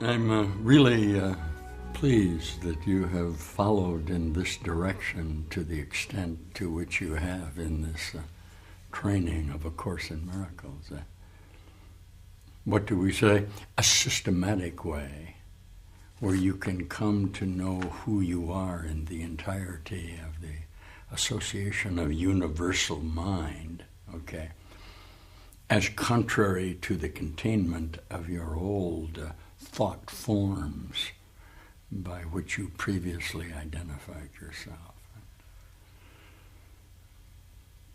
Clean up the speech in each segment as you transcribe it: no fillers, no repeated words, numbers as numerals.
I'm really pleased that you have followed in this direction to the extent to which you have in this training of A Course in Miracles. What do we say? A systematic way where you can come to know who you are in the entirety of the association of universal mind, okay, as contrary to the containment of your old thought forms by which you previously identified yourself.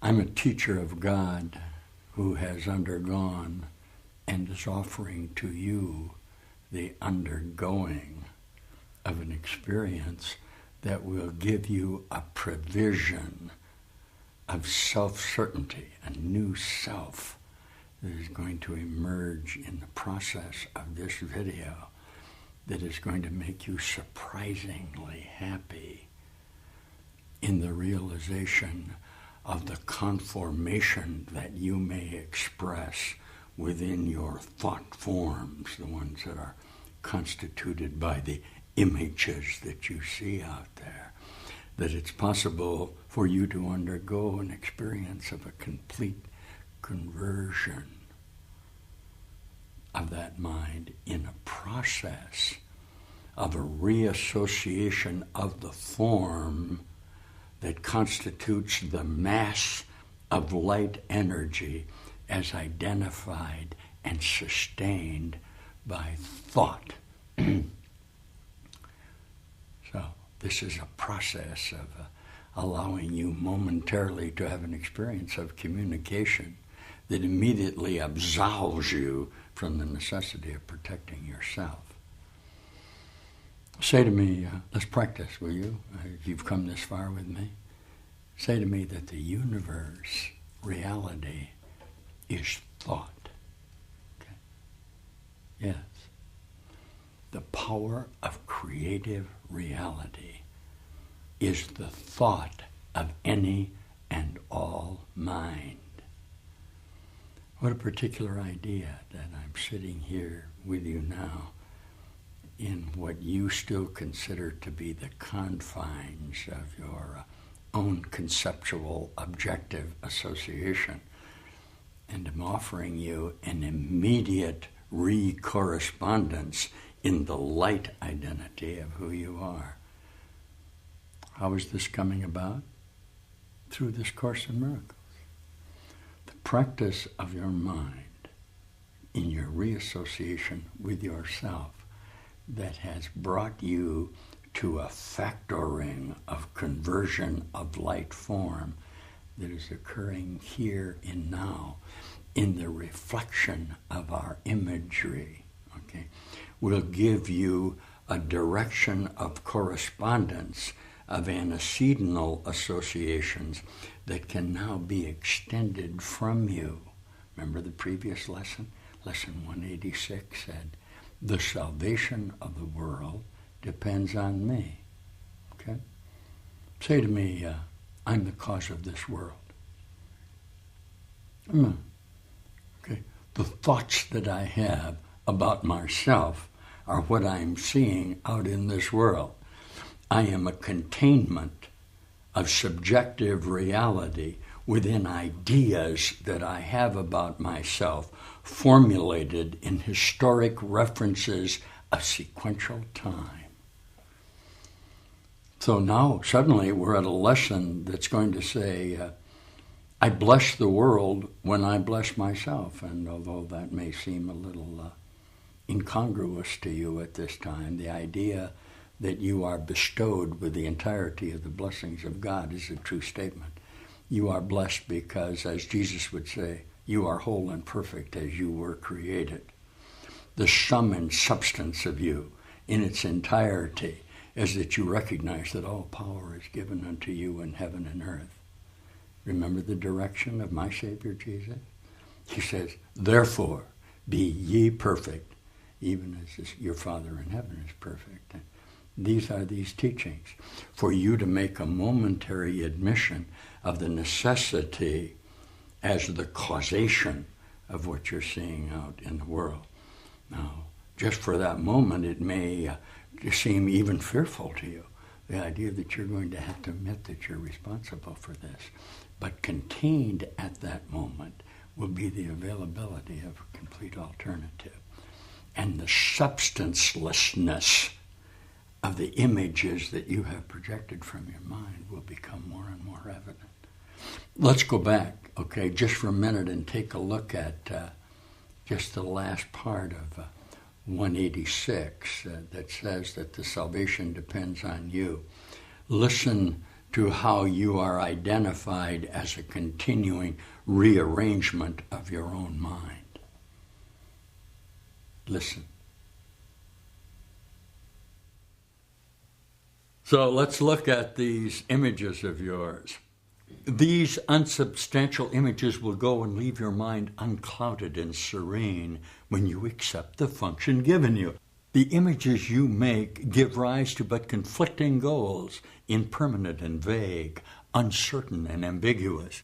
I'm a teacher of God who has undergone and is offering to you the undergoing of an experience that will give you a provision of self-certainty, a new self that is going to emerge in the process of this video that is going to make you surprisingly happy in the realization of the conformation that you may express within your thought forms, the ones that are constituted by the images that you see out there, that it's possible for you to undergo an experience of a complete conversion of that mind in a process of a reassociation of the form that constitutes the mass of light energy as identified and sustained by thought. So this is a process of allowing you momentarily to have an experience of communication that immediately absolves you from the necessity of protecting yourself. Say to me, let's practice, will you? If you've come this far with me. Say to me that the universe, reality, is thought. Okay? Yes. The power of creative reality is the thought of any and all mind. What a particular idea that I'm sitting here with you now in what you still consider to be the confines of your own conceptual objective association. And I'm offering you an immediate re-correspondence in the light identity of who you are. How is this coming about? Through this Course in Miracles. The practice of your mind in your reassociation with yourself that has brought you to a factoring of conversion of light form that is occurring here and now in the reflection of our imagery, okay, will give you a direction of correspondence of antecedent associations that can now be extended from you. Remember the previous lesson? Lesson 186 said, the salvation of the world depends on me. Okay? Say to me, I'm the cause of this world. Okay. The thoughts that I have about myself are what I'm seeing out in this world. I am a containment of subjective reality within ideas that I have about myself formulated in historic references of sequential time. So now suddenly we're at a lesson that's going to say, I bless the world when I bless myself. And although that may seem a little incongruous to you at this time, the idea that you are bestowed with the entirety of the blessings of God is a true statement. You are blessed because, as Jesus would say, you are whole and perfect as you were created. The sum and substance of you in its entirety is that you recognize that all power is given unto you in heaven and earth. Remember the direction of my Savior Jesus? He says, therefore, be ye perfect, even as your Father in heaven is perfect. And these are these teachings for you to make a momentary admission of the necessity as the causation of what you're seeing out in the world. Now, just for that moment, it may seem even fearful to you, the idea that you're going to have to admit that you're responsible for this. But contained at that moment will be the availability of a complete alternative. And the substancelessness of the images that you have projected from your mind will become more and more evident. Let's go back, okay, just for a minute and take a look at just the last part of 186 that says that the salvation depends on you. Listen to how you are identified as a continuing rearrangement of your own mind. Listen. So let's look at these images of yours. These unsubstantial images will go and leave your mind unclouded and serene when you accept the function given you. The images you make give rise to but conflicting goals, impermanent and vague, uncertain and ambiguous.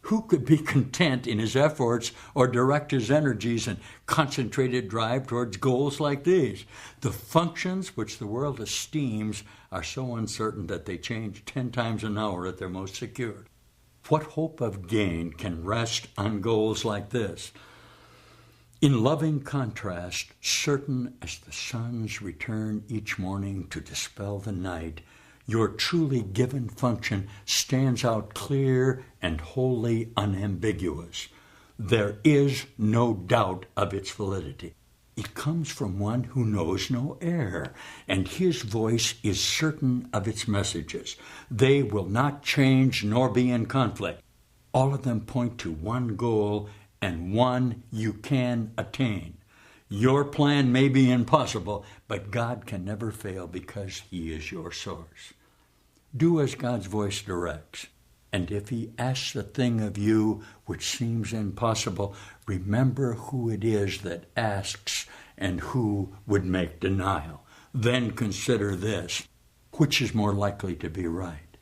Who could be content in his efforts or direct his energies and concentrated drive towards goals like these? The functions which the world esteems are so uncertain that they change 10 times an hour at their most secure. What hope of gain can rest on goals like this? In loving contrast, certain as the sun's return each morning to dispel the night, your truly given function stands out clear and wholly unambiguous. There is no doubt of its validity. It comes from one who knows no error, and his voice is certain of its messages. They will not change nor be in conflict. All of them point to one goal and one you can attain. Your plan may be impossible, but God can never fail because he is your source. Do as God's voice directs. And if he asks a thing of you which seems impossible, remember who it is that asks and who would make denial. Then consider this: which is more likely to be right?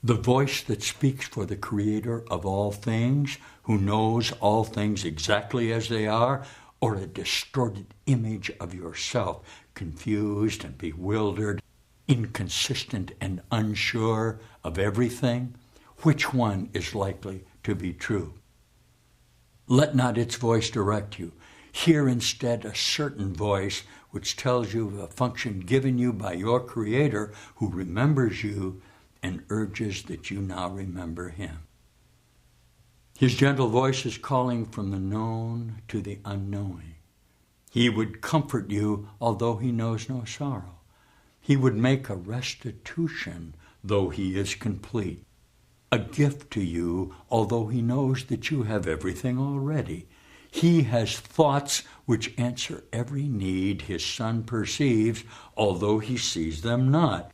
The voice that speaks for the Creator of all things, who knows all things exactly as they are, or a distorted image of yourself, confused and bewildered, inconsistent and unsure of everything? Which one is likely to be true? Let not its voice direct you. Hear instead a certain voice which tells you of a function given you by your Creator, who remembers you and urges that you now remember him. His gentle voice is calling from the known to the unknowing. He would comfort you although he knows no sorrow. He would make a restitution though he is complete. A gift to you although he knows that you have everything already. He has thoughts which answer every need his Son perceives, although he sees them not.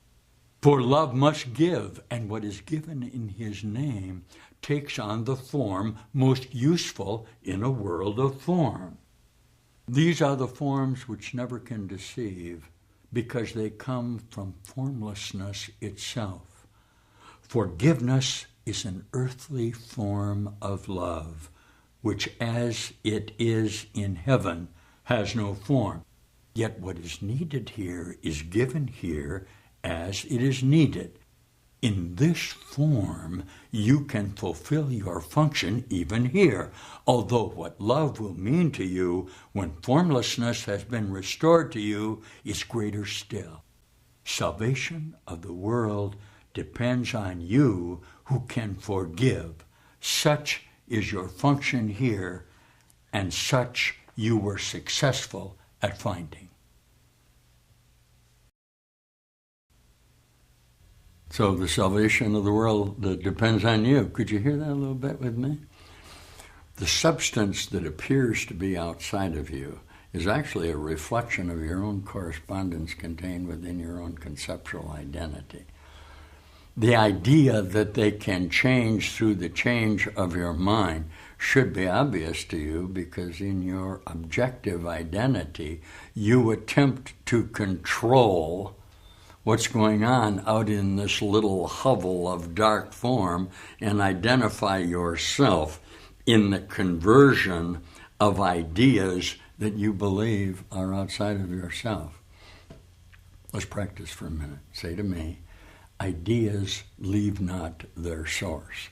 For love must give, and what is given in his name takes on the form most useful in a world of form. These are the forms which never can deceive, because they come from formlessness itself. Forgiveness is an earthly form of love, which as it is in heaven has no form. Yet what is needed here is given here as it is needed. In this form, you can fulfill your function even here, although what love will mean to you when formlessness has been restored to you is greater still. Salvation of the world depends on you who can forgive. Such is your function here, and such you were successful at finding. So the salvation of the world depends on you. Could you hear that a little bit with me? The substance that appears to be outside of you is actually a reflection of your own correspondence contained within your own conceptual identity. The idea that they can change through the change of your mind should be obvious to you, because in your objective identity, you attempt to control what's going on out in this little hovel of dark form and identify yourself in the conversion of ideas that you believe are outside of yourself. Let's practice for a minute. Say to me, ideas leave not their source.